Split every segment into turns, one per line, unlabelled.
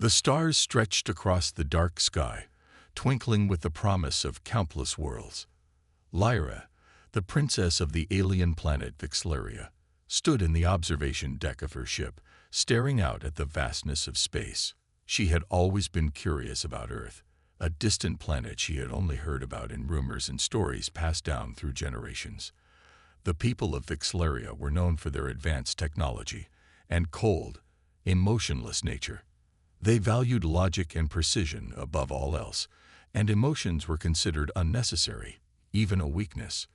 The stars stretched across the dark sky, twinkling with the promise of countless worlds. Lyra, the princess of the alien planet Vixlaria, stood in the observation deck of her ship, staring out at the vastness of space. She had always been curious about Earth, a distant planet she had only heard about in rumors and stories passed down through generations. The people of Vixlaria were known for their advanced technology and cold, emotionless nature. They valued logic and precision above all else, and emotions were considered unnecessary, even a weakness.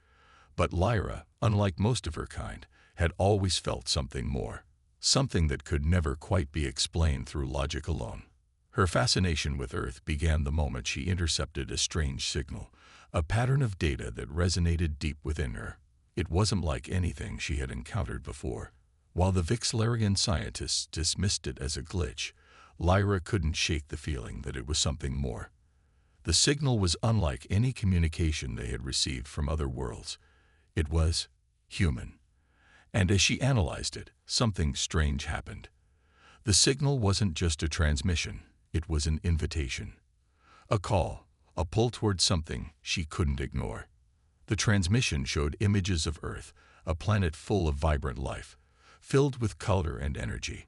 But Lyra, unlike most of her kind, had always felt something more, something that could never quite be explained through logic alone. Her fascination with Earth began the moment she intercepted a strange signal, a pattern of data that resonated deep within her. It wasn't like anything she had encountered before. While the Vixlarian scientists dismissed it as a glitch, Lyra couldn't shake the feeling that it was something more. The signal was unlike any communication they had received from other worlds. It was human. And as she analyzed it, something strange happened. The signal wasn't just a transmission, it was an invitation. A call, a pull toward something she couldn't ignore. The transmission showed images of Earth, a planet full of vibrant life, filled with color and energy.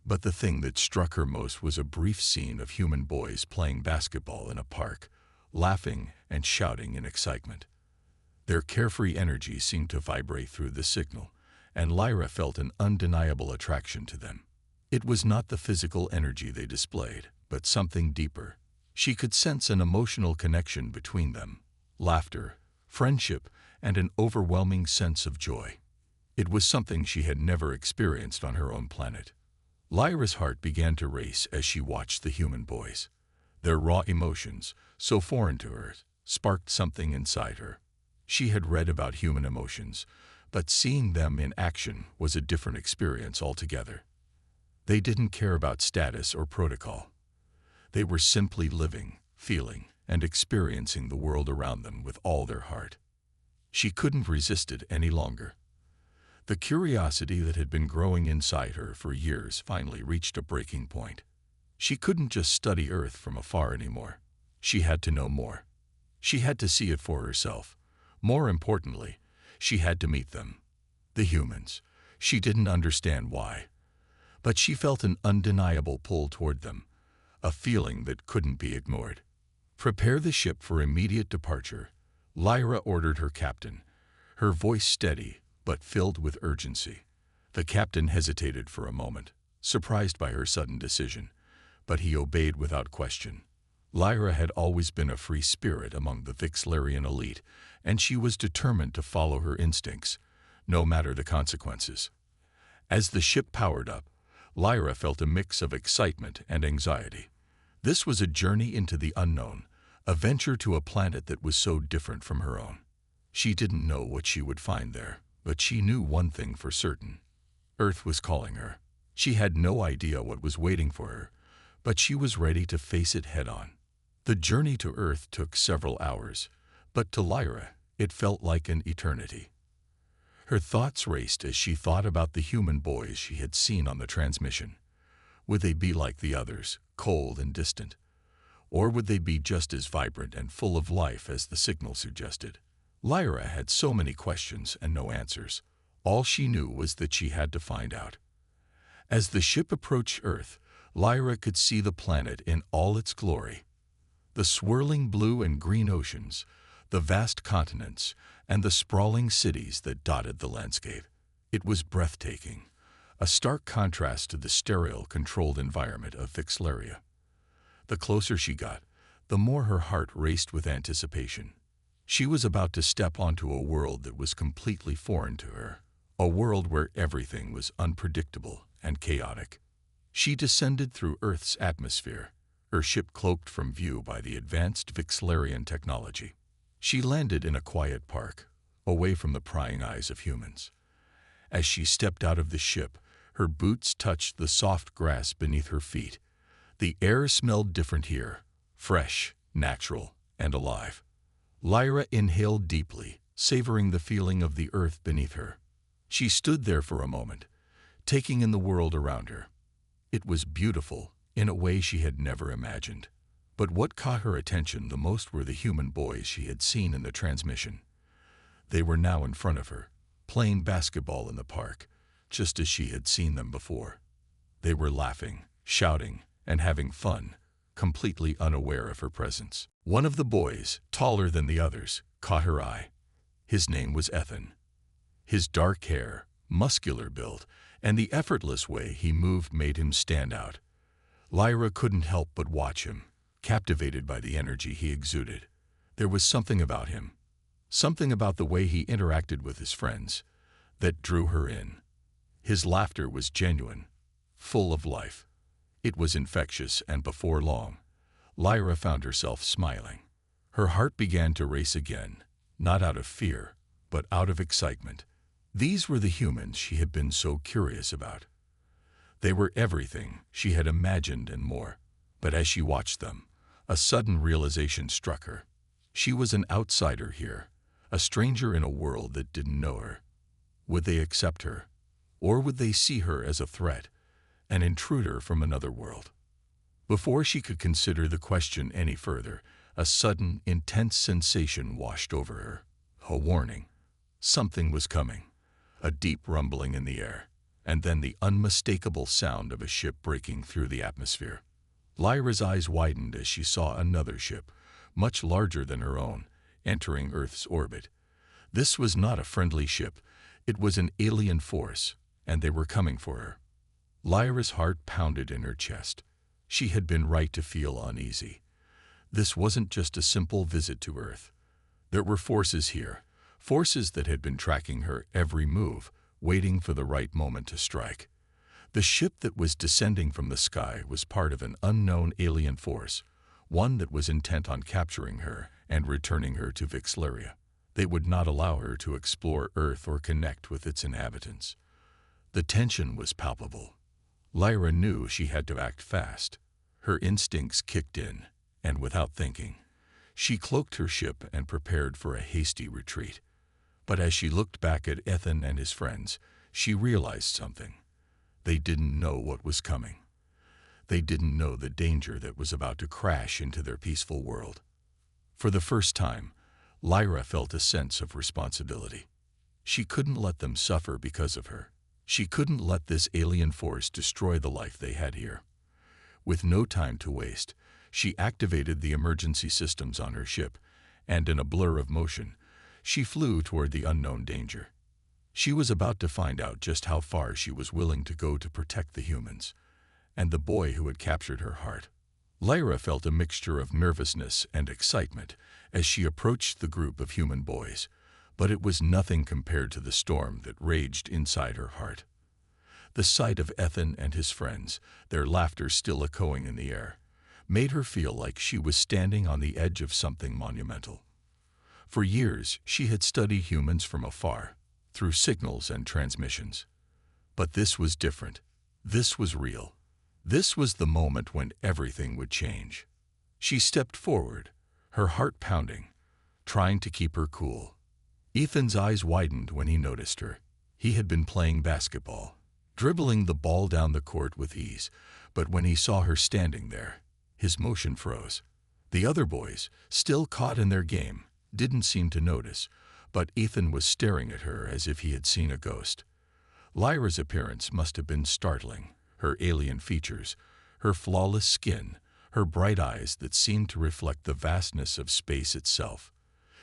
But the thing that struck her most was a brief scene of human boys playing basketball in a park, laughing and shouting in excitement. Their carefree energy seemed to vibrate through the signal, and Lyra felt an undeniable attraction to them. It was not the physical energy they displayed, but something deeper. She could sense an emotional connection between them, laughter, friendship, and an overwhelming sense of joy. It was something she had never experienced on her own planet. Lyra's heart began to race as she watched the human boys. Their raw emotions, so foreign to her, sparked something inside her. She had read about human emotions, but seeing them in action was a different experience altogether. They didn't care about status or protocol. They were simply living, feeling, and experiencing the world around them with all their heart. She couldn't resist it any longer. The curiosity that had been growing inside her for years finally reached a breaking point. She couldn't just study Earth from afar anymore. She had to know more. She had to see it for herself. More importantly, she had to meet them. The humans. She didn't understand why. But she felt an undeniable pull toward them, a feeling that couldn't be ignored. "Prepare the ship for immediate departure," Lyra ordered her captain, her voice steady but filled with urgency. The captain hesitated for a moment, surprised by her sudden decision, but he obeyed without question. Lyra had always been a free spirit among the Vixlarian elite, and she was determined to follow her instincts, no matter the consequences. As the ship powered up, Lyra felt a mix of excitement and anxiety. This was a journey into the unknown, a venture to a planet that was so different from her own. She didn't know what she would find there, but she knew one thing for certain. Earth was calling her. She had no idea what was waiting for her, but she was ready to face it head-on. The journey to Earth took several hours, but to Lyra, it felt like an eternity. Her thoughts raced as she thought about the human boys she had seen on the transmission. Would they be like the others, cold and distant? Or would they be just as vibrant and full of life as the signal suggested? Lyra had so many questions and no answers. All she knew was that she had to find out. As the ship approached Earth, Lyra could see the planet in all its glory. The swirling blue and green oceans, the vast continents, and the sprawling cities that dotted the landscape. It was breathtaking, a stark contrast to the sterile, controlled environment of Vixlaria. The closer she got, the more her heart raced with anticipation. She was about to step onto a world that was completely foreign to her, a world where everything was unpredictable and chaotic. She descended through Earth's atmosphere, her ship cloaked from view by the advanced Vixlarian technology. She landed in a quiet park, away from the prying eyes of humans. As she stepped out of the ship, her boots touched the soft grass beneath her feet. The air smelled different here, fresh, natural, and alive. Lyra inhaled deeply, savoring the feeling of the earth beneath her. She stood there for a moment, taking in the world around her. It was beautiful, in a way she had never imagined. But what caught her attention the most were the human boys she had seen in the transmission. They were now in front of her, playing basketball in the park, just as she had seen them before. They were laughing, shouting, and having fun, completely unaware of her presence. One of the boys, taller than the others, caught her eye. His name was Ethan. His dark hair, muscular build, and the effortless way he moved made him stand out. Lyra couldn't help but watch him, captivated by the energy he exuded. There was something about him, something about the way he interacted with his friends, that drew her in. His laughter was genuine, full of life. It was infectious, and before long, Lyra found herself smiling. Her heart began to race again, not out of fear, but out of excitement. These were the humans she had been so curious about. They were everything she had imagined and more. But as she watched them, a sudden realization struck her. She was an outsider here, a stranger in a world that didn't know her. Would they accept her? Or would they see her as a threat, an intruder from another world? Before she could consider the question any further, a sudden, intense sensation washed over her. A warning. Something was coming. A deep rumbling in the air, and then the unmistakable sound of a ship breaking through the atmosphere. Lyra's eyes widened as she saw another ship, much larger than her own, entering Earth's orbit. This was not a friendly ship. It was an alien force, and they were coming for her. Lyra's heart pounded in her chest. She had been right to feel uneasy. This wasn't just a simple visit to Earth. There were forces here, forces that had been tracking her every move, waiting for the right moment to strike. The ship that was descending from the sky was part of an unknown alien force, one that was intent on capturing her and returning her to Vixleria. They would not allow her to explore Earth or connect with its inhabitants. The tension was palpable. Lyra knew she had to act fast. Her instincts kicked in, and without thinking, she cloaked her ship and prepared for a hasty retreat. But as she looked back at Ethan and his friends, she realized something. They didn't know what was coming. They didn't know the danger that was about to crash into their peaceful world. For the first time, Lyra felt a sense of responsibility. She couldn't let them suffer because of her. She couldn't let this alien force destroy the life they had here. With no time to waste, she activated the emergency systems on her ship, and in a blur of motion, she flew toward the unknown danger. She was about to find out just how far she was willing to go to protect the humans, and the boy who had captured her heart. Lyra felt a mixture of nervousness and excitement as she approached the group of human boys, but it was nothing compared to the storm that raged inside her heart. The sight of Ethan and his friends, their laughter still echoing in the air, made her feel like she was standing on the edge of something monumental. For years, she had studied humans from afar, through signals and transmissions. But this was different. This was real. This was the moment when everything would change. She stepped forward, her heart pounding, trying to keep her cool. Ethan's eyes widened when he noticed her. He had been playing basketball, dribbling the ball down the court with ease, but when he saw her standing there, his motion froze. The other boys, still caught in their game, didn't seem to notice, but Ethan was staring at her as if he had seen a ghost. Lyra's appearance must have been startling. Her alien features, her flawless skin, her bright eyes that seemed to reflect the vastness of space itself.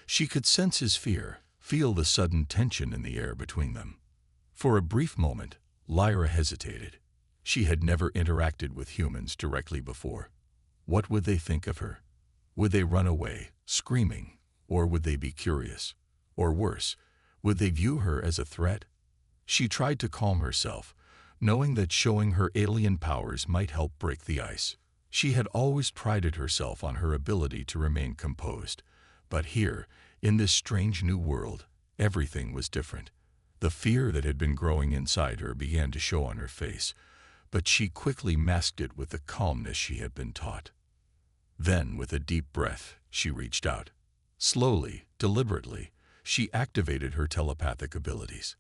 She could sense his fear, feel the sudden tension in the air between them. For a brief moment, Lyra hesitated. She had never interacted with humans directly before. What would they think of her? Would they run away, screaming, or would they be curious? Or worse, would they view her as a threat? She tried to calm herself, knowing that showing her alien powers might help break the ice. She had always prided herself on her ability to remain composed, but here, in this strange new world, everything was different. The fear that had been growing inside her began to show on her face, but she quickly masked it with the calmness she had been taught. Then, with a deep breath, she reached out. Slowly, deliberately, she activated her telepathic abilities.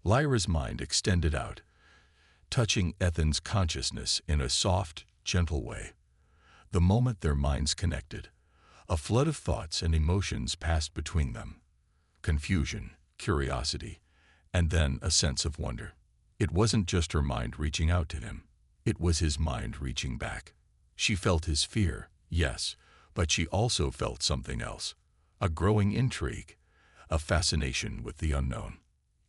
Lyra's mind extended out, touching Ethan's consciousness in a soft, gentle way. The moment their minds connected, a flood of thoughts and emotions passed between them. Confusion, curiosity, and then a sense of wonder. It wasn't just her mind reaching out to him. It was his mind reaching back. She felt his fear, yes, but she also felt something else. A growing intrigue, a fascination with the unknown.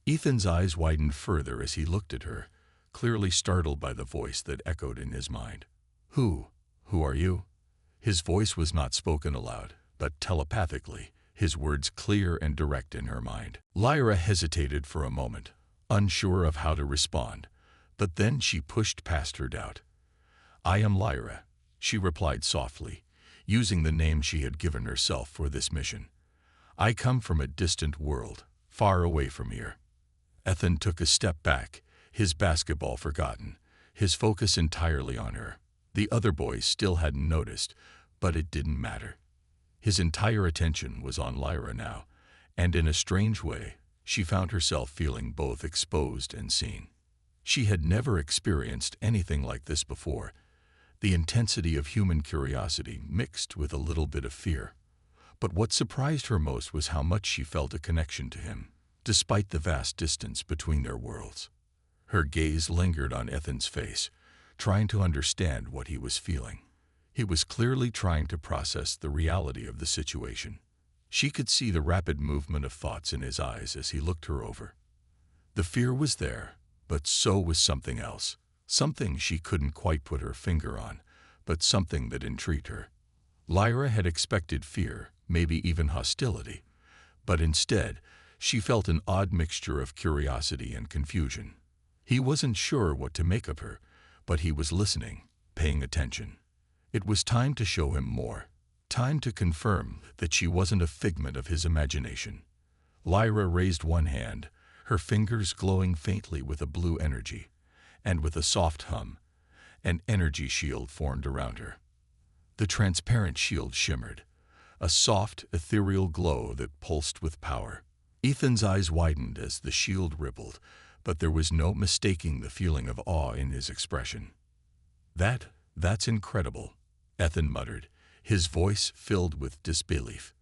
Ethan's eyes widened further as he looked at her, clearly startled by the voice that echoed in his mind. Who are you? His voice was not spoken aloud, but telepathically, his words clear and direct in her mind. Lyra hesitated for a moment, unsure of how to respond, but then she pushed past her doubt. I am Lyra, she replied softly, using the name she had given herself for this mission. I come from a distant world, far away from here. Ethan took a step back, his basketball forgotten, his focus entirely on her. The other boys still hadn't noticed, but it didn't matter. His entire attention was on Lyra now, and in a strange way, she found herself feeling both exposed and seen. She had never experienced anything like this before, the intensity of human curiosity mixed with a little bit of fear. But what surprised her most was how much she felt a connection to him, despite the vast distance between their worlds. Her gaze lingered on Ethan's face, trying to understand what he was feeling. He was clearly trying to process the reality of the situation. She could see the rapid movement of thoughts in his eyes as he looked her over. The fear was there, but so was something else. Something she couldn't quite put her finger on, but something that intrigued her. Lyra had expected fear, maybe even hostility, but instead, she felt an odd mixture of curiosity and confusion. He wasn't sure what to make of her, but he was listening, paying attention. It was time to show him more, time to confirm that she wasn't a figment of his imagination. Lyra raised one hand, her fingers glowing faintly with a blue energy, and with a soft hum, an energy shield formed around her. The transparent shield shimmered, a soft, ethereal glow that pulsed with power. Ethan's eyes widened as the shield rippled, but there was no mistaking the feeling of awe in his expression. That's incredible, Ethan muttered, his voice filled with disbelief.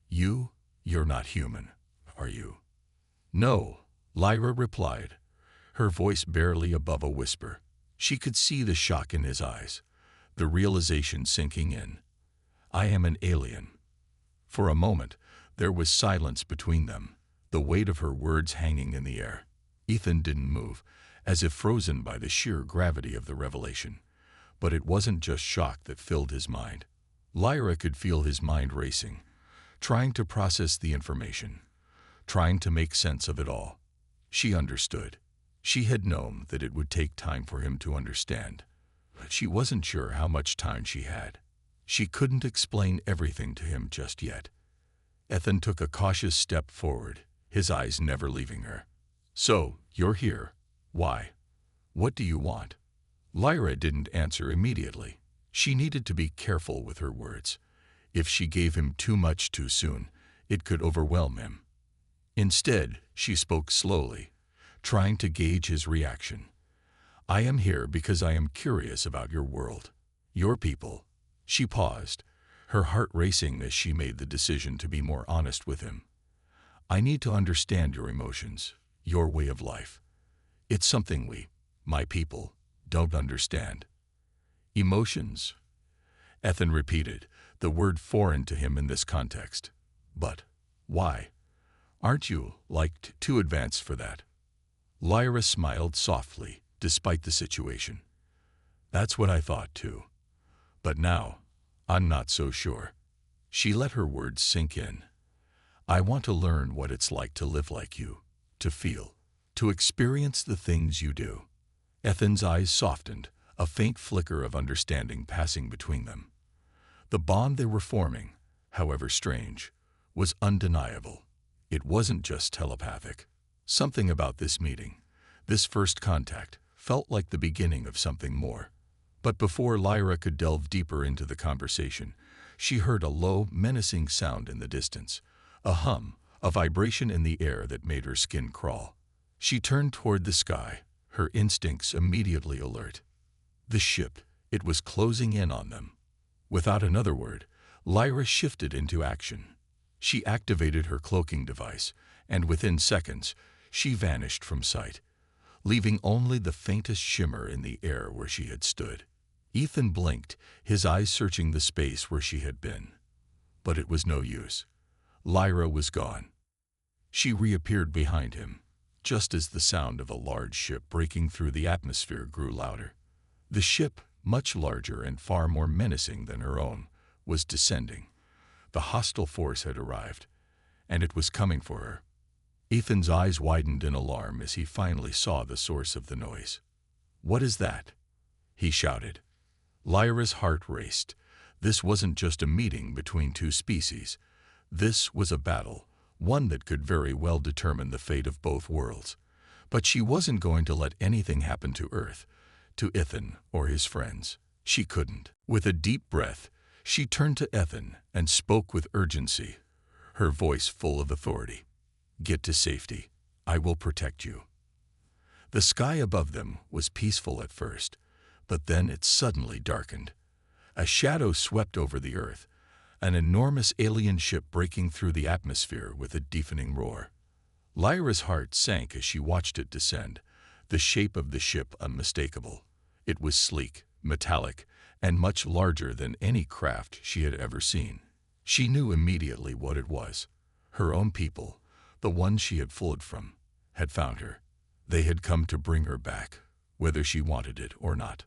You're not human, are you? No, Lyra replied, her voice barely above a whisper. She could see the shock in his eyes, the realization sinking in. I am an alien. For a moment, there was silence between them, the weight of her words hanging in the air. Ethan didn't move, as if frozen by the sheer gravity of the revelation. But it wasn't just shock that filled his mind. Lyra could feel his mind racing, trying to process the information, trying to make sense of it all. She understood. She had known that it would take time for him to understand, but she wasn't sure how much time she had. She couldn't explain everything to him just yet. Ethan took a cautious step forward, his eyes never leaving her. So, you're here. Why? What do you want? Lyra didn't answer immediately. She needed to be careful with her words. If she gave him too much too soon, it could overwhelm him. Instead, she spoke slowly, trying to gauge his reaction. I am here because I am curious about your world, your people. She paused, her heart racing as she made the decision to be more honest with him. I need to understand your emotions, your way of life. It's something we, my people, don't understand. Emotions? Ethan repeated, the word foreign to him in this context. But why? Aren't you, too advanced for that? Lyra smiled softly, despite the situation. That's what I thought too. But now, I'm not so sure. She let her words sink in. I want to learn what it's like to live like you, to feel, to experience the things you do. Ethan's eyes softened, a faint flicker of understanding passing between them. The bond they were forming, however strange, was undeniable. It wasn't just telepathic. Something about this meeting, this first contact, felt like the beginning of something more. But before Lyra could delve deeper into the conversation, she heard a low, menacing sound in the distance, a hum, a vibration in the air that made her skin crawl. She turned toward the sky, her instincts immediately alert. The ship, It was closing in on them. Without another word, Lyra shifted into action. She activated her cloaking device, and within seconds, she vanished from sight, leaving only the faintest shimmer in the air where she had stood. Ethan blinked, his eyes searching the space where she had been. But it was no use. Lyra was gone. She reappeared behind him, just as the sound of a large ship breaking through the atmosphere grew louder. The ship, much larger and far more menacing than her own, was descending. The hostile force had arrived, and it was coming for her. Ethan's eyes widened in alarm as he finally saw the source of the noise. "What is that?" he shouted. Lyra's heart raced. This wasn't just a meeting between two species. This was a battle, one that could very well determine the fate of both worlds. But she wasn't going to let anything happen to Earth, to Ethan or his friends. She couldn't. With a deep breath, she turned to Ethan and spoke with urgency, her voice full of authority. "Get to safety. I will protect you." The sky above them was peaceful at first, but then it suddenly darkened. A shadow swept over the Earth, an enormous alien ship breaking through the atmosphere with a deafening roar. Lyra's heart sank as she watched it descend, the shape of the ship unmistakable. It was sleek, metallic, and much larger than any craft she had ever seen. She knew immediately what it was. Her own people, the ones she had fled from, had found her. They had come to bring her back, whether she wanted it or not.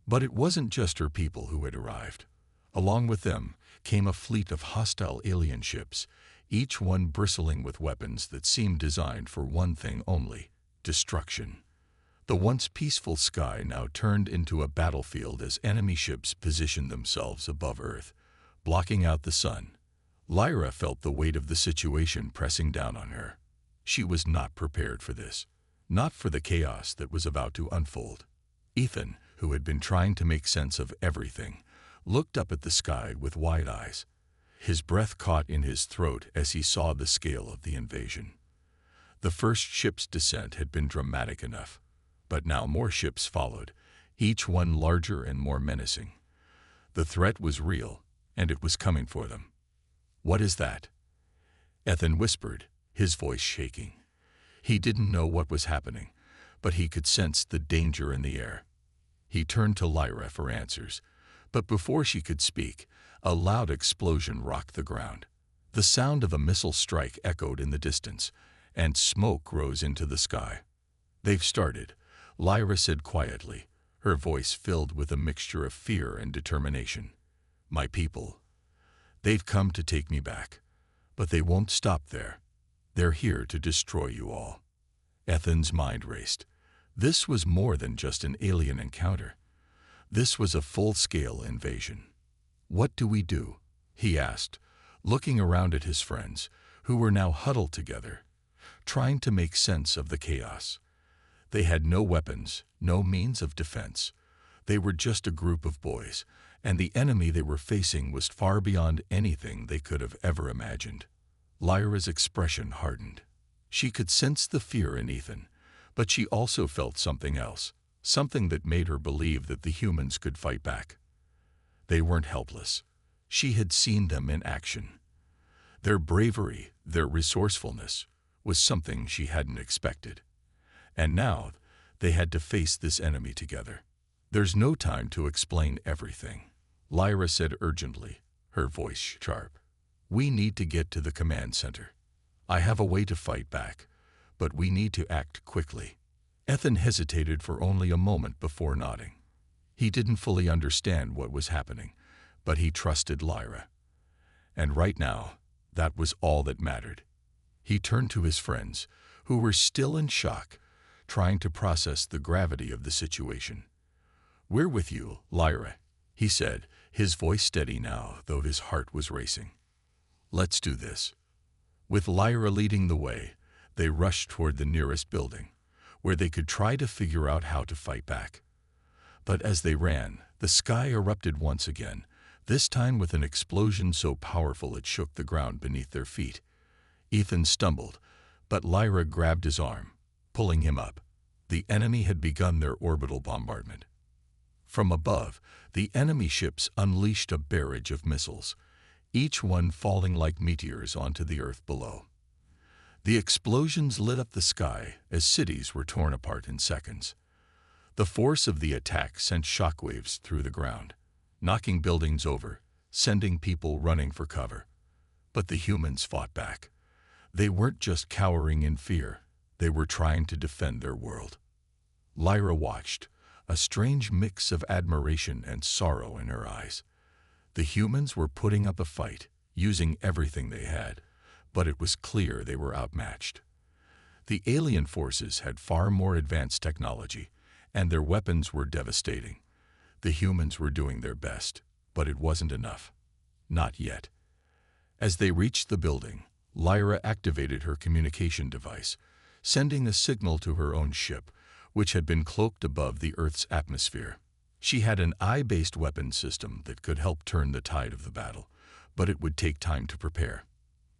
But it wasn't just her people who had arrived. Along with them came a fleet of hostile alien ships, each one bristling with weapons that seemed designed for one thing only: destruction. The once peaceful sky now turned into a battlefield as enemy ships positioned themselves above Earth, blocking out the sun. Lyra felt the weight of the situation pressing down on her. She was not prepared for this, not for the chaos that was about to unfold. Ethan, who had been trying to make sense of everything, looked up at the sky with wide eyes. His breath caught in his throat as he saw the scale of the invasion. The first ship's descent had been dramatic enough, but now more ships followed, each one larger and more menacing. The threat was real, and it was coming for them. "What is that?" Ethan whispered, his voice shaking. He didn't know what was happening, but he could sense the danger in the air. He turned to Lyra for answers, but before she could speak, a loud explosion rocked the ground. The sound of a missile strike echoed in the distance, and smoke rose into the sky. "They've started," Lyra said quietly, her voice filled with a mixture of fear and determination. "My people. They've come to take me back, but they won't stop there. They're here to destroy you all." Ethan's mind raced. This was more than just an alien encounter. This was a full-scale invasion. "What do we do?" he asked, looking around at his friends, who were now huddled together, trying to make sense of the chaos. They had no weapons, no means of defense. They were just a group of boys, and the enemy they were facing was far beyond anything they could have ever imagined. Lyra's expression hardened. She could sense the fear in Ethan, but she also felt something else, something that made her believe that the humans could fight back. They weren't helpless. She had seen them in action. Their bravery, their resourcefulness, was something she hadn't expected. And now, they had to face this enemy together. "There's no time to explain everything," Lyra said urgently, her voice sharp. "We need to get to the command center. I have a way to fight back, but we need to act quickly." Ethan hesitated for only a moment before nodding. He didn't fully understand what was happening, but he trusted Lyra. And right now, that was all that mattered. He turned to his friends, who were still in shock, trying to process the gravity of the situation. "We're with you, Lyra," he said, his voice steady now, though his heart was racing. "Let's do this." With Lyra leading the way, they rushed toward the nearest building, where they could try to figure out how to fight back. But as they ran, the sky erupted once again, this time with an explosion so powerful it shook the ground beneath their feet. Ethan stumbled, but Lyra grabbed his arm, pulling him up. The enemy had begun their orbital bombardment. From above, the enemy ships unleashed a barrage of missiles, each one falling like meteors onto the earth below. The explosions lit up the sky as cities were torn apart in seconds. The force of the attack sent shockwaves through the ground, knocking buildings over, sending people running for cover. But the humans fought back. They weren't just cowering in fear, they were trying to defend their world. Lyra watched, a strange mix of admiration and sorrow in her eyes. The humans were putting up a fight, using everything they had, but it was clear they were outmatched. The alien forces had far more advanced technology, and their weapons were devastating. The humans were doing their best, but it wasn't enough. Not yet. As they reached the building, Lyra activated her communication device, sending a signal to her own ship, which had been cloaked above the Earth's atmosphere. She had an eye-based weapon system that could help turn the tide of the battle, but it would take time to prepare.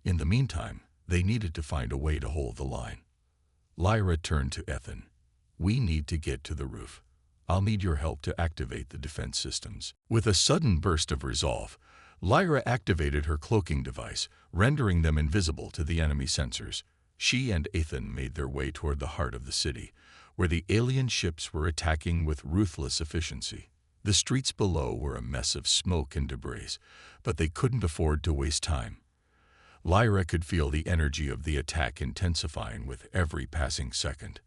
In the meantime, they needed to find a way to hold the line. Lyra turned to Ethan. "We need to get to the roof. I'll need your help to activate the defense systems." With a sudden burst of resolve, Lyra activated her cloaking device, rendering them invisible to the enemy sensors. She and Ethan made their way toward the heart of the city, where the alien ships were attacking with ruthless efficiency. The streets below were a mess of smoke and debris, but they couldn't afford to waste time. Lyra could feel the energy of the attack intensifying with every passing second.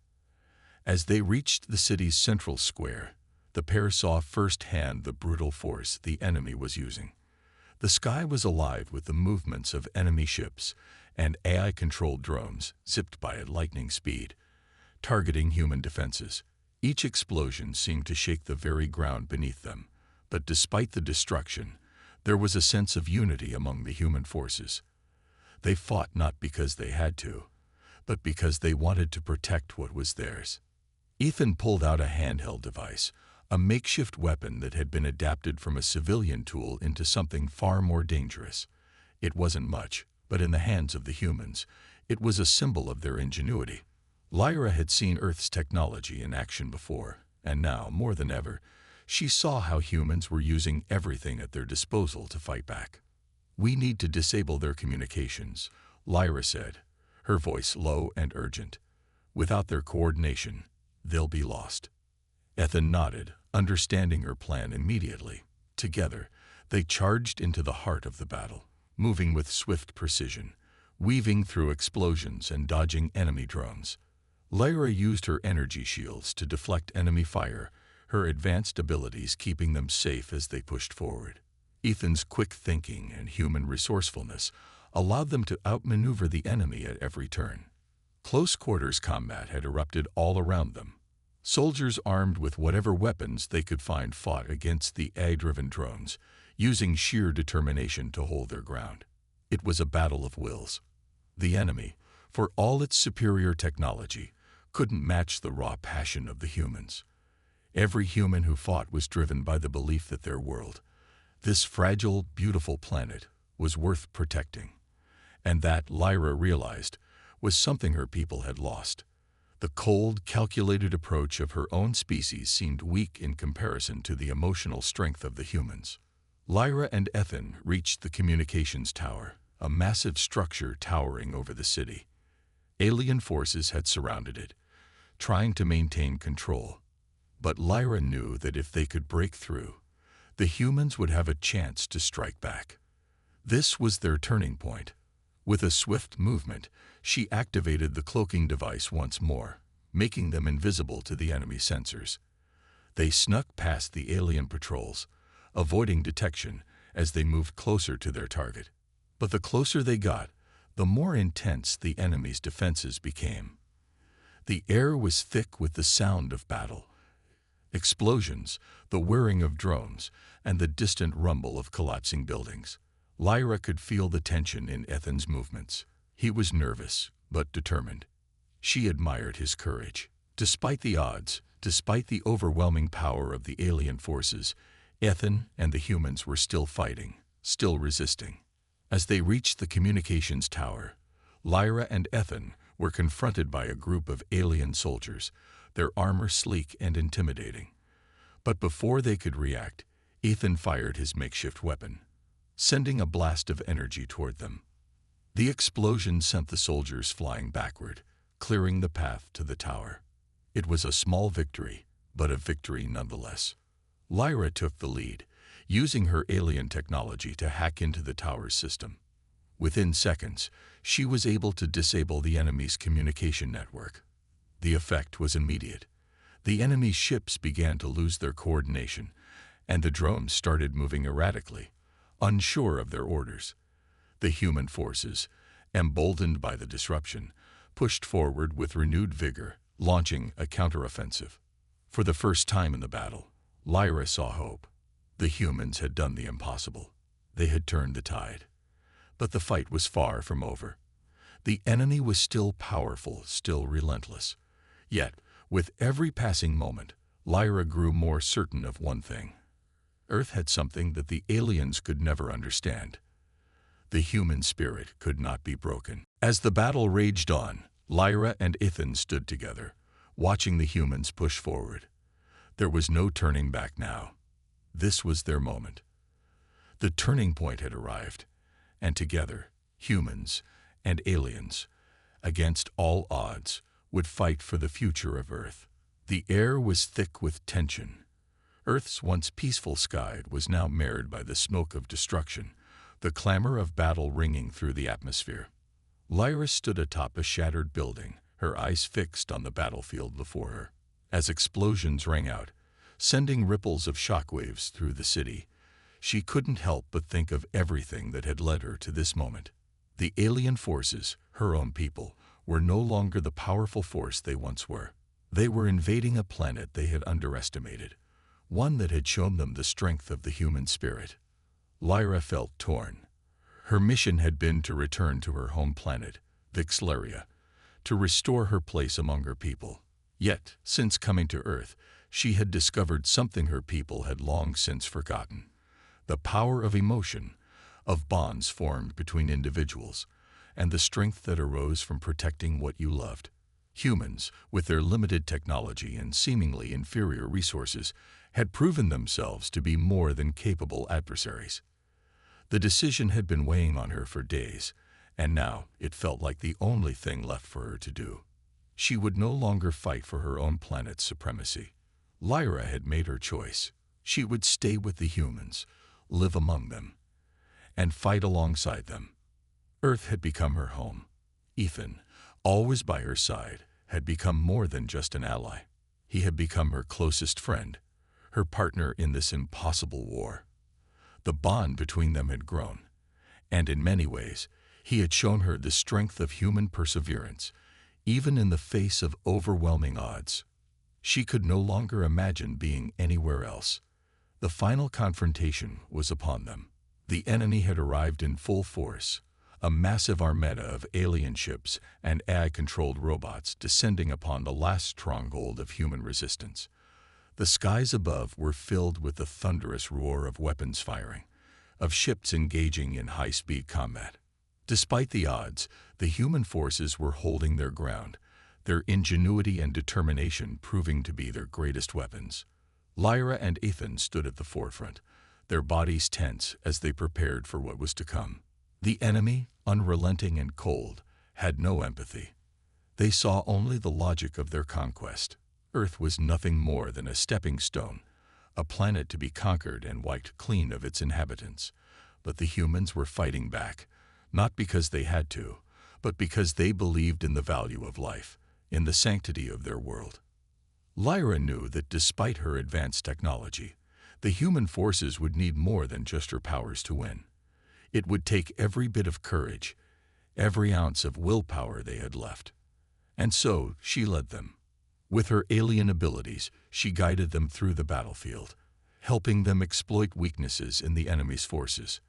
As they reached the city's central square, the pair saw firsthand the brutal force the enemy was using. The sky was alive with the movements of enemy ships and AI-controlled drones zipped by at lightning speed, targeting human defenses. Each explosion seemed to shake the very ground beneath them, but despite the destruction, there was a sense of unity among the human forces. They fought not because they had to, but because they wanted to protect what was theirs. Ethan pulled out a handheld device, a makeshift weapon that had been adapted from a civilian tool into something far more dangerous. It wasn't much, but in the hands of the humans, it was a symbol of their ingenuity. Lyra had seen Earth's technology in action before, and now, more than ever, she saw how humans were using everything at their disposal to fight back. "We need to disable their communications," Lyra said, her voice low and urgent. "Without their coordination, they'll be lost." Ethan nodded, understanding her plan immediately. Together, they charged into the heart of the battle, moving with swift precision, weaving through explosions and dodging enemy drones. Lyra used her energy shields to deflect enemy fire, her advanced abilities keeping them safe as they pushed forward. Ethan's quick thinking and human resourcefulness allowed them to outmaneuver the enemy at every turn. Close quarters combat had erupted all around them. Soldiers armed with whatever weapons they could find fought against the AI-driven drones, using sheer determination to hold their ground. It was a battle of wills. The enemy, for all its superior technology, couldn't match the raw passion of the humans. Every human who fought was driven by the belief that their world, this fragile, beautiful planet, was worth protecting. And that, Lyra realized, was something her people had lost. The cold, calculated approach of her own species seemed weak in comparison to the emotional strength of the humans. Lyra and Ethan reached the communications tower, a massive structure towering over the city. Alien forces had surrounded it, trying to maintain control. But Lyra knew that if they could break through, the humans would have a chance to strike back. This was their turning point. With a swift movement, she activated the cloaking device once more, making them invisible to the enemy sensors. They snuck past the alien patrols, avoiding detection as they moved closer to their target. But the closer they got, the more intense the enemy's defenses became. The air was thick with the sound of battle. Explosions, the whirring of drones, and the distant rumble of collapsing buildings. Lyra could feel the tension in Ethan's movements. He was nervous, but determined. She admired his courage. Despite the odds, despite the overwhelming power of the alien forces, Ethan and the humans were still fighting, still resisting. As they reached the communications tower, Lyra and Ethan were confronted by a group of alien soldiers, their armor sleek and intimidating. But before they could react, Ethan fired his makeshift weapon, sending a blast of energy toward them. The explosion sent the soldiers flying backward, clearing the path to the tower. It was a small victory, but a victory nonetheless. Lyra took the lead, using her alien technology to hack into the tower's system. Within seconds, she was able to disable the enemy's communication network. The effect was immediate. The enemy's ships began to lose their coordination, and the drones started moving erratically, unsure of their orders. The human forces, emboldened by the disruption, pushed forward with renewed vigor, launching a counteroffensive. For the first time in the battle, Lyra saw hope. The humans had done the impossible. They had turned the tide. But the fight was far from over. The enemy was still powerful, still relentless. Yet, with every passing moment, Lyra grew more certain of one thing. Earth had something that the aliens could never understand. The human spirit could not be broken. As the battle raged on, Lyra and Ethan stood together, watching the humans push forward. There was no turning back now. This was their moment. The turning point had arrived, and together, humans and aliens, against all odds, would fight for the future of Earth. The air was thick with tension. Earth's once peaceful sky was now marred by the smoke of destruction, the clamor of battle ringing through the atmosphere. Lyra stood atop a shattered building, her eyes fixed on the battlefield before her. As explosions rang out, sending ripples of shockwaves through the city, she couldn't help but think of everything that had led her to this moment. The alien forces, her own people, were no longer the powerful force they once were. They were invading a planet they had underestimated, one that had shown them the strength of the human spirit. Lyra felt torn. Her mission had been to return to her home planet, Vixleria, to restore her place among her people. Yet, since coming to Earth, she had discovered something her people had long since forgotten: the power of emotion, of bonds formed between individuals, and the strength that arose from protecting what you loved. Humans, with their limited technology and seemingly inferior resources, had proven themselves to be more than capable adversaries. The decision had been weighing on her for days, and now it felt like the only thing left for her to do. She would no longer fight for her own planet's supremacy. Lyra had made her choice. She would stay with the humans, live among them, and fight alongside them. Earth had become her home. Ethan, always by her side, had become more than just an ally. He had become her closest friend, her partner in this impossible war. The bond between them had grown, and in many ways, he had shown her the strength of human perseverance, even in the face of overwhelming odds. She could no longer imagine being anywhere else. The final confrontation was upon them. The enemy had arrived in full force, a massive armada of alien ships and AI-controlled robots descending upon the last stronghold of human resistance. The skies above were filled with the thunderous roar of weapons firing, of ships engaging in high-speed combat. Despite the odds, the human forces were holding their ground, their ingenuity and determination proving to be their greatest weapons. Lyra and Ethan stood at the forefront, their bodies tense as they prepared for what was to come. The enemy, unrelenting and cold, had no empathy. They saw only the logic of their conquest. Earth was nothing more than a stepping stone, a planet to be conquered and wiped clean of its inhabitants. But the humans were fighting back, not because they had to, but because they believed in the value of life, in the sanctity of their world. Lyra knew that despite her advanced technology, the human forces would need more than just her powers to win. It would take every bit of courage, every ounce of willpower they had left. And so she led them. With her alien abilities, she guided them through the battlefield, helping them exploit weaknesses in the enemy's forces.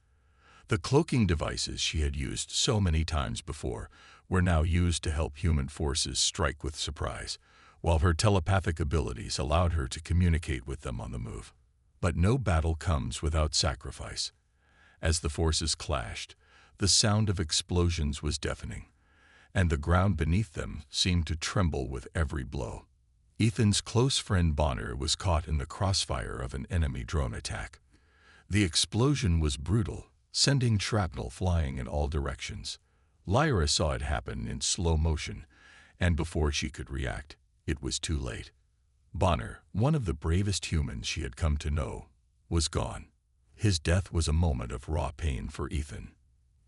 The cloaking devices she had used so many times before were now used to help human forces strike with surprise, while her telepathic abilities allowed her to communicate with them on the move. But no battle comes without sacrifice. As the forces clashed, the sound of explosions was deafening, and the ground beneath them seemed to tremble with every blow. Ethan's close friend Bonner was caught in the crossfire of an enemy drone attack. The explosion was brutal, sending shrapnel flying in all directions. Lyra saw it happen in slow motion, and before she could react, it was too late. Bonner, one of the bravest humans she had come to know, was gone. His death was a moment of raw pain for Ethan.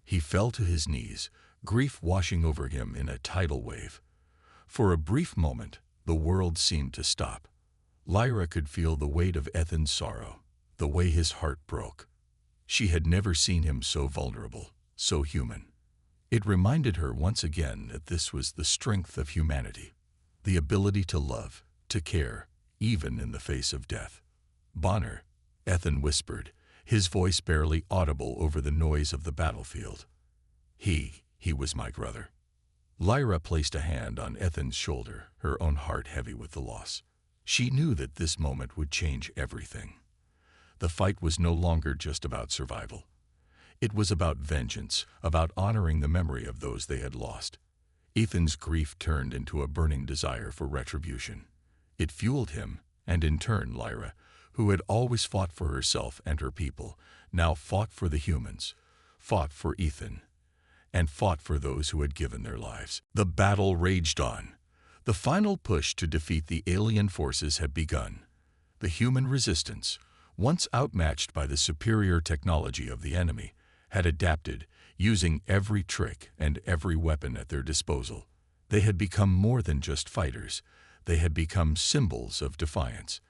He fell to his knees, grief washing over him in a tidal wave. For a brief moment, the world seemed to stop. Lyra could feel the weight of Ethan's sorrow, the way his heart broke. She had never seen him so vulnerable, so human. It reminded her once again that this was the strength of humanity, the ability to love, to care, even in the face of death. "Bonner," Ethan whispered, his voice barely audible over the noise of the battlefield. He was my brother." Lyra placed a hand on Ethan's shoulder, her own heart heavy with the loss. She knew that this moment would change everything. The fight was no longer just about survival. It was about vengeance, about honoring the memory of those they had lost. Ethan's grief turned into a burning desire for retribution. It fueled him, and in turn Lyra, who had always fought for herself and her people, now fought for the humans, fought for Ethan, and fought for those who had given their lives. The battle raged on. The final push to defeat the alien forces had begun. The human resistance, once outmatched by the superior technology of the enemy, had adapted, using every trick and every weapon at their disposal. They had become more than just fighters. They had become symbols of defiance.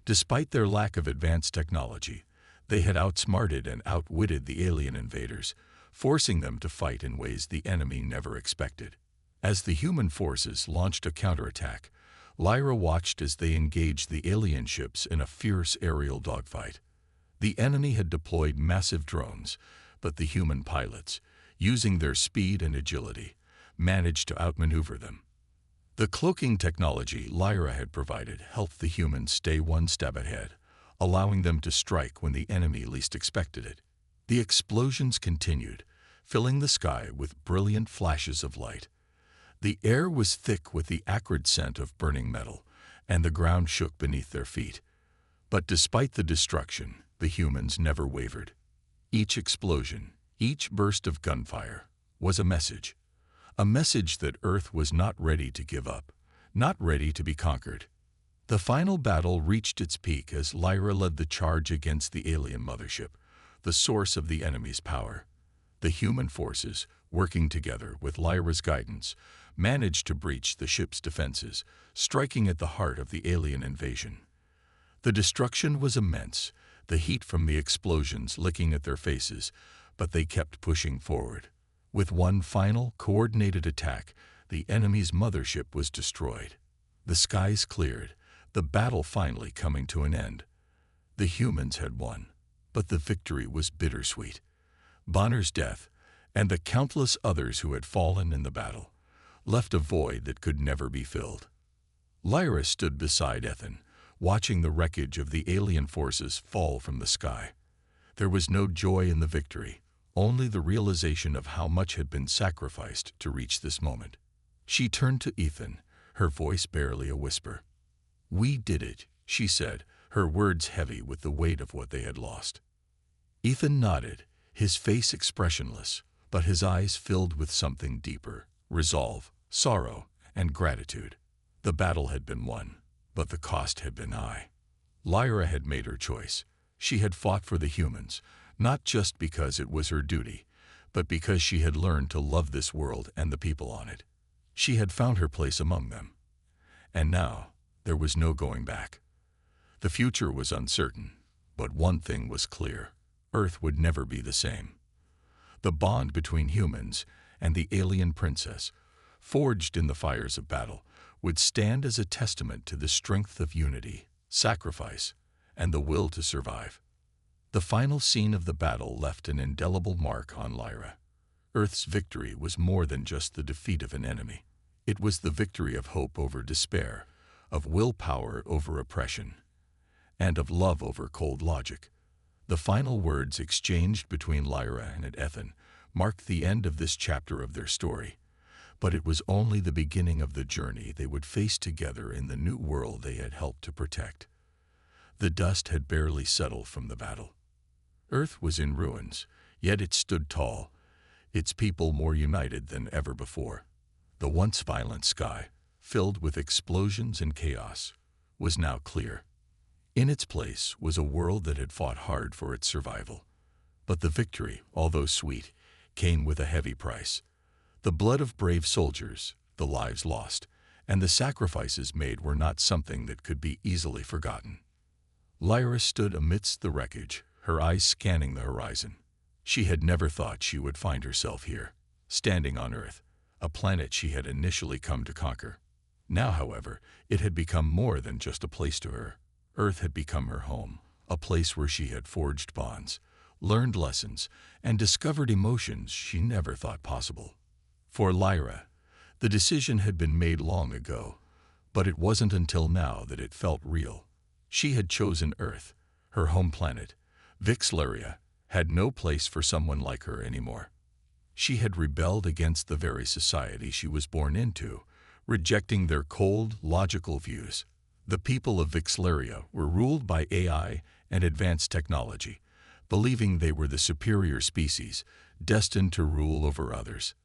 Despite their lack of advanced technology, they had outsmarted and outwitted the alien invaders, forcing them to fight in ways the enemy never expected. As the human forces launched a counterattack, Lyra watched as they engaged the alien ships in a fierce aerial dogfight. The enemy had deployed massive drones, but the human pilots, using their speed and agility, managed to outmaneuver them. The cloaking technology Lyra had provided helped the humans stay one step ahead, allowing them to strike when the enemy least expected it. The explosions continued, filling the sky with brilliant flashes of light. The air was thick with the acrid scent of burning metal, and the ground shook beneath their feet. But despite the destruction, the humans never wavered. Each explosion, each burst of gunfire, was a message that Earth was not ready to give up, not ready to be conquered. The final battle reached its peak as Lyra led the charge against the alien mothership, the source of the enemy's power. The human forces, working together with Lyra's guidance, managed to breach the ship's defenses, striking at the heart of the alien invasion. The destruction was immense, the heat from the explosions licking at their faces, but they kept pushing forward. With one final, coordinated attack, the enemy's mothership was destroyed. The skies cleared, the battle finally coming to an end. The humans had won, but the victory was bittersweet. Bonner's death, and the countless others who had fallen in the battle, left a void that could never be filled. Lyra stood beside Ethan, watching the wreckage of the alien forces fall from the sky. There was no joy in the victory, only the realization of how much had been sacrificed to reach this moment. She turned to Ethan, her voice barely a whisper. "We did it," she said, her words heavy with the weight of what they had lost. Ethan nodded, his face expressionless, but his eyes filled with something deeper: resolve, sorrow, and gratitude. The battle had been won, but the cost had been high. Lyra had made her choice. She had fought for the humans, not just because it was her duty, but because she had learned to love this world and the people on it. She had found her place among them. And now, there was no going back. The future was uncertain, but one thing was clear: Earth would never be the same. The bond between humans and the alien princess, forged in the fires of battle, would stand as a testament to the strength of unity, sacrifice, and the will to survive. The final scene of the battle left an indelible mark on Lyra. Earth's victory was more than just the defeat of an enemy. It was the victory of hope over despair, of willpower over oppression, and of love over cold logic. The final words exchanged between Lyra and Ethan marked the end of this chapter of their story. But it was only the beginning of the journey they would face together in the new world they had helped to protect. The dust had barely settled from the battle. Earth was in ruins, yet it stood tall, its people more united than ever before. The once violent sky, filled with explosions and chaos, was now clear. In its place was a world that had fought hard for its survival. But the victory, although sweet, came with a heavy price. The blood of brave soldiers, the lives lost, and the sacrifices made were not something that could be easily forgotten. Lyra stood amidst the wreckage, her eyes scanning the horizon. She had never thought she would find herself here, standing on Earth, a planet she had initially come to conquer. Now, however, it had become more than just a place to her. Earth had become her home, a place where she had forged bonds, learned lessons, and discovered emotions she never thought possible. For Lyra, the decision had been made long ago, but it wasn't until now that it felt real. She had chosen Earth, her home planet. Vixleria had no place for someone like her anymore. She had rebelled against the very society she was born into, rejecting their cold, logical views. The people of Vixleria were ruled by AI and advanced technology, believing they were the superior species, destined to rule over others.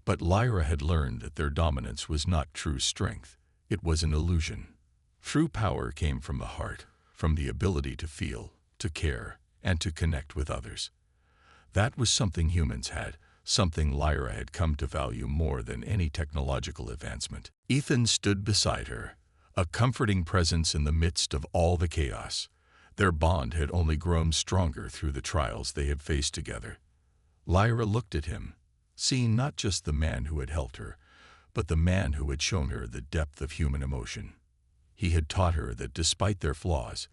But Lyra had learned that their dominance was not true strength. It was an illusion. True power came from the heart, from the ability to feel, to care, and to connect with others. That was something humans had, something Lyra had come to value more than any technological advancement. Ethan stood beside her, a comforting presence in the midst of all the chaos. Their bond had only grown stronger through the trials they had faced together. Lyra looked at him, seeing not just the man who had helped her, but the man who had shown her the depth of human emotion. He had taught her that despite their flaws,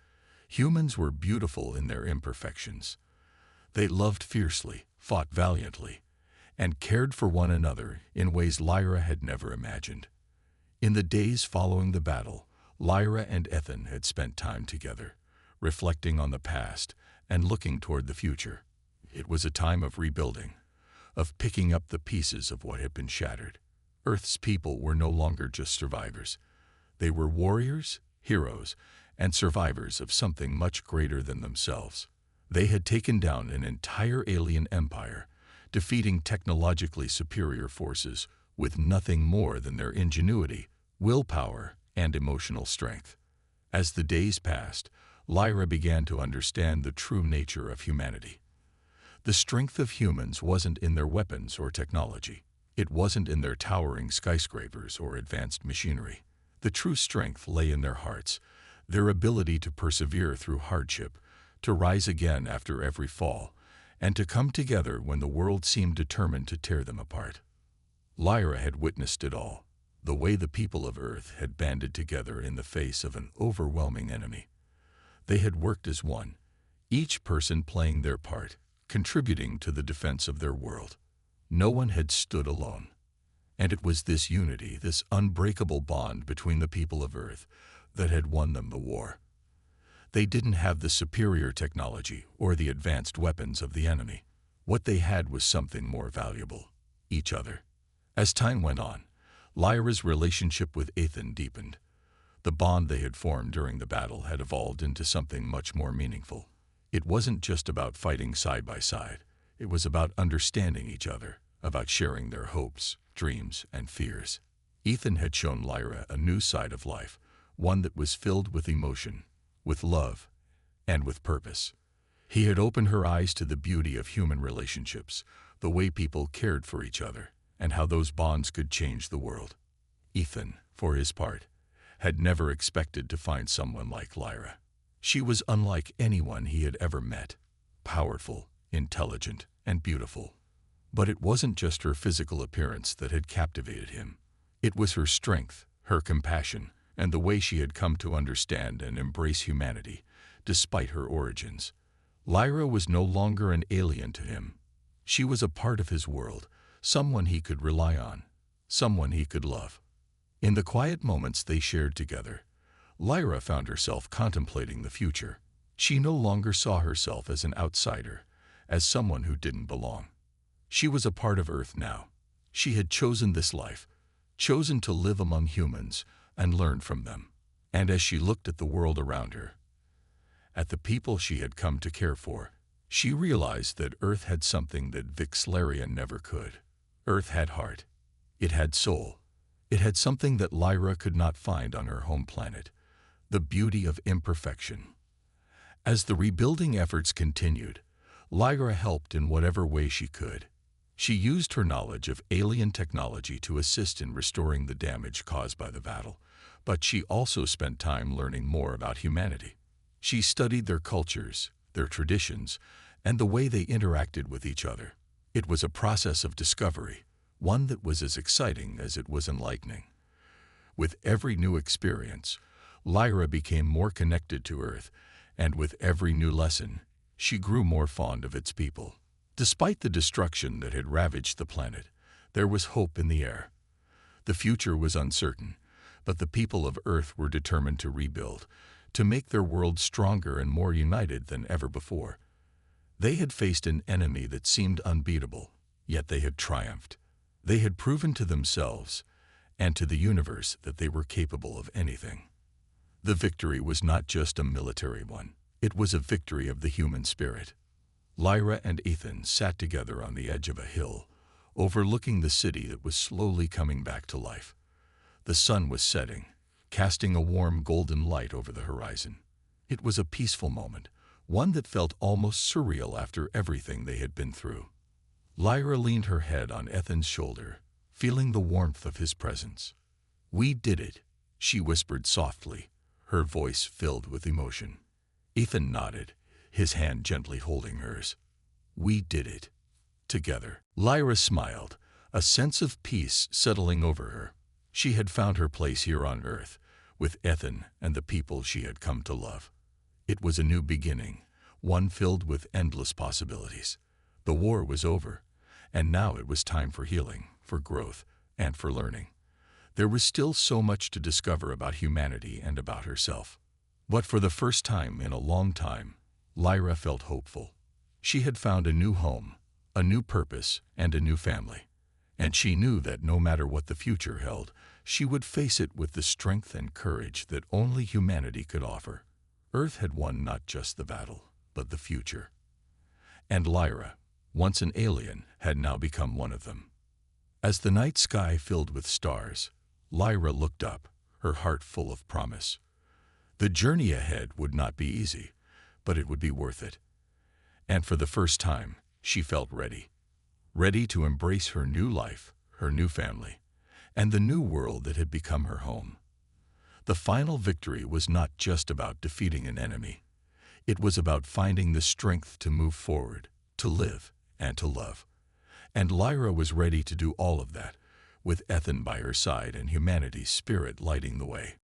humans were beautiful in their imperfections. They loved fiercely, fought valiantly, and cared for one another in ways Lyra had never imagined. In the days following the battle, Lyra and Ethan had spent time together, reflecting on the past and looking toward the future. It was a time of rebuilding, of picking up the pieces of what had been shattered. Earth's people were no longer just survivors. They were warriors, heroes, and survivors of something much greater than themselves. They had taken down an entire alien empire, defeating technologically superior forces with nothing more than their ingenuity, willpower, and emotional strength. As the days passed, Lyra began to understand the true nature of humanity. The strength of humans wasn't in their weapons or technology. It wasn't in their towering skyscrapers or advanced machinery. The true strength lay in their hearts, their ability to persevere through hardship, to rise again after every fall, and to come together when the world seemed determined to tear them apart. Lyra had witnessed it all, the way the people of Earth had banded together in the face of an overwhelming enemy. They had worked as one, each person playing their part, contributing to the defense of their world. No one had stood alone. And it was this unity, this unbreakable bond between the people of Earth, that had won them the war. They didn't have the superior technology or the advanced weapons of the enemy. What they had was something more valuable: each other. As time went on, Lyra's relationship with Ethan deepened. The bond they had formed during the battle had evolved into something much more meaningful. It wasn't just about fighting side by side. It was about understanding each other, about sharing their hopes, dreams, and fears. Ethan had shown Lyra a new side of life, one that was filled with emotion, with love, and with purpose. He had opened her eyes to the beauty of human relationships, the way people cared for each other, and how those bonds could change the world. Ethan, for his part, had never expected to find someone like Lyra. She was unlike anyone he had ever met, powerful, intelligent, and beautiful. But it wasn't just her physical appearance that had captivated him. It was her strength, her compassion, and the way she had come to understand and embrace humanity, despite her origins. Lyra was no longer an alien to him. She was a part of his world, someone he could rely on, someone he could love. In the quiet moments they shared together, Lyra found herself contemplating the future. She no longer saw herself as an outsider, as someone who didn't belong. She was a part of Earth now. She had chosen this life, chosen to live among humans and learn from them. And as she looked at the world around her, at the people she had come to care for, she realized that Earth had something that Vixlaria never could. Earth had heart. It had soul. It had something that Lyra could not find on her home planet, the beauty of imperfection. As the rebuilding efforts continued, Lyra helped in whatever way she could. She used her knowledge of alien technology to assist in restoring the damage caused by the battle, but she also spent time learning more about humanity. She studied their cultures, their traditions, and the way they interacted with each other. It was a process of discovery, one that was as exciting as it was enlightening. With every new experience, Lyra became more connected to Earth, and with every new lesson, she grew more fond of its people. Despite the destruction that had ravaged the planet, there was hope in the air. The future was uncertain, but the people of Earth were determined to rebuild, to make their world stronger and more united than ever before. They had faced an enemy that seemed unbeatable, yet they had triumphed. They had proven to themselves and to the universe that they were capable of anything. The victory was not just a military one. It was a victory of the human spirit. Lyra and Ethan sat together on the edge of a hill, overlooking the city that was slowly coming back to life. The sun was setting, casting a warm golden light over the horizon. It was a peaceful moment, one that felt almost surreal after everything they had been through. Lyra leaned her head on Ethan's shoulder, feeling the warmth of his presence. "We did it," she whispered softly, her voice filled with emotion. Ethan nodded, his hand gently holding hers. "We did it. Together." Lyra smiled, a sense of peace settling over her. She had found her place here on Earth, with Ethan and the people she had come to love. It was a new beginning, one filled with endless possibilities. The war was over, and now it was time for healing, for growth, and for learning. There was still so much to discover about humanity and about herself. But for the first time in a long time, Lyra felt hopeful. She had found a new home, a new purpose, and a new family. And she knew that no matter what the future held, she would face it with the strength and courage that only humanity could offer. Earth had won not just the battle, but the future. And Lyra, once an alien, had now become one of them. As the night sky filled with stars, Lyra looked up, her heart full of promise. The journey ahead would not be easy, but it would be worth it. And for the first time, she felt ready. Ready to embrace her new life, her new family, and the new world that had become her home. The final victory was not just about defeating an enemy. It was about finding the strength to move forward, to live, and to love. And Lyra was ready to do all of that, with Ethan by her side and humanity's spirit lighting the way.